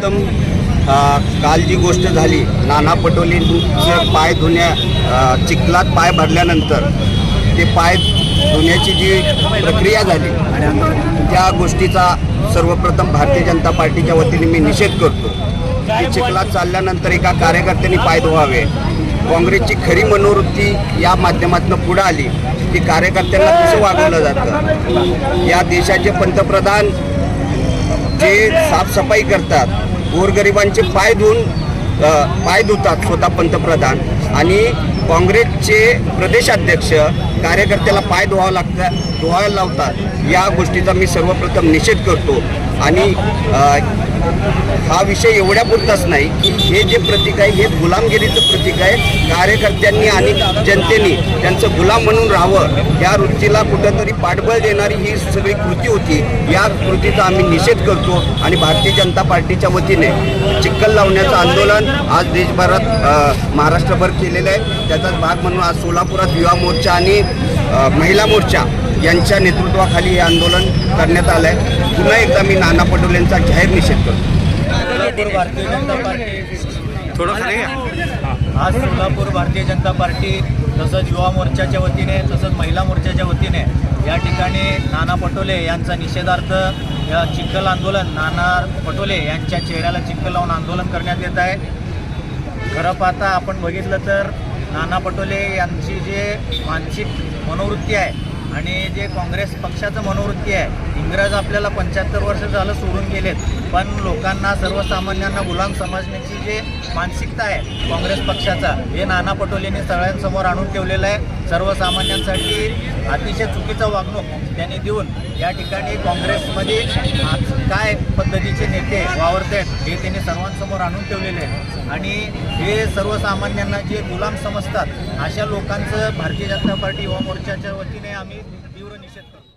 सर्वप्रथम काल जी गोष्ट झाली, नाना पटोलेंचे पाय चिखलात पाय भरल्यानंतर ते पाय धुण्याची जी प्रक्रिया झाली, त्या गोष्टीचा सर्वप्रथम भारतीय जनता पार्टीच्या वतीने मी निषेध करतो. की चिखलात चालल्यानंतर एका कार्यकर्त्यांनी पाय धुवावे. काँग्रेसची खरी मनोवृत्ती या माध्यमातून पुढे आली की कार्यकर्त्यांना कसं वागवलं जातं. या देशाचे पंतप्रधान जे साफसफाई करतात, गोरगरिबांचे पाय धुतात स्वतः पंतप्रधान, आणि काँग्रेसचे प्रदेशाध्यक्ष कार्यकर्त्याला पाय धुवायला लावतात. या गोष्टीचा मी सर्वप्रथम निषेध करतो. आणि हा विषय एवढ्यापुरताच नाही की हे जे प्रतीक आहे हे गुलामगिरीचं प्रतीक आहे. कार्यकर्त्यांनी आणि जनतेने त्यांचं गुलाम म्हणून राहावं, या वृत्तीला कुठंतरी पाठबळ देणारी ही सगळी कृती होती. या कृतीचा आम्ही निषेध करतो आणि भारतीय जनता पार्टीच्या वतीने चिखल लावण्याचं आंदोलन आज देशभरात महाराष्ट्रभर केलेलं आहे. त्याचाच भाग म्हणून आज सोलापुरात युवा मोर्चा आणि महिला मोर्चा यांच्या नेतृत्वाखाली हे आंदोलन करण्यात आलं आहे. पुन्हा एकदा मी नाना पटोलेंचा जाहीर निषेध करतो. भारतीय जनता पार्टी आज सोलापूर भारतीय जनता पार्टी तसंच युवा मोर्चाच्या वतीने तसंच महिला मोर्चाच्या वतीने या ठिकाणी नाना पटोले यांचा निषेधार्थ या चिखल आंदोलन, नाना पटोले यांच्या चेहऱ्याला चिखल लावून आंदोलन करण्यात येत आहे. खरं पाहता आपण बघितलं तर नाना पटोले यांची जे मानसिक मनोवृत्ती आहे आणि जे काँग्रेस पक्षाचं मनोवृत्ती आहे, इंग्रज आपल्याला 75 वर्ष झालं सोडून गेलेत, पण लोकांना सर्वसामान्यांना गुलाम समजण्याची जे मानसिकता आहे काँग्रेस पक्षाचा, हे नाना पटोलेंनी सगळ्यांसमोर आणून ठेवलेलं आहे. सर्वसामान्यांसाठी अतिशय चुकीचं वागणूक त्यांनी देऊन या ठिकाणी काँग्रेसमध्ये काय पद्धतीचे नेते वावरत आहेत हे त्यांनी सर्वांसमोर आणून ठेवलेले आहे. आणि हे सर्वसामान्यांना जे गुलाम समजतात अशा लोकांचं भारतीय जनता पार्टी युवा मोर्चाच्या वतीने आम्ही तीव्र निषेध करतो.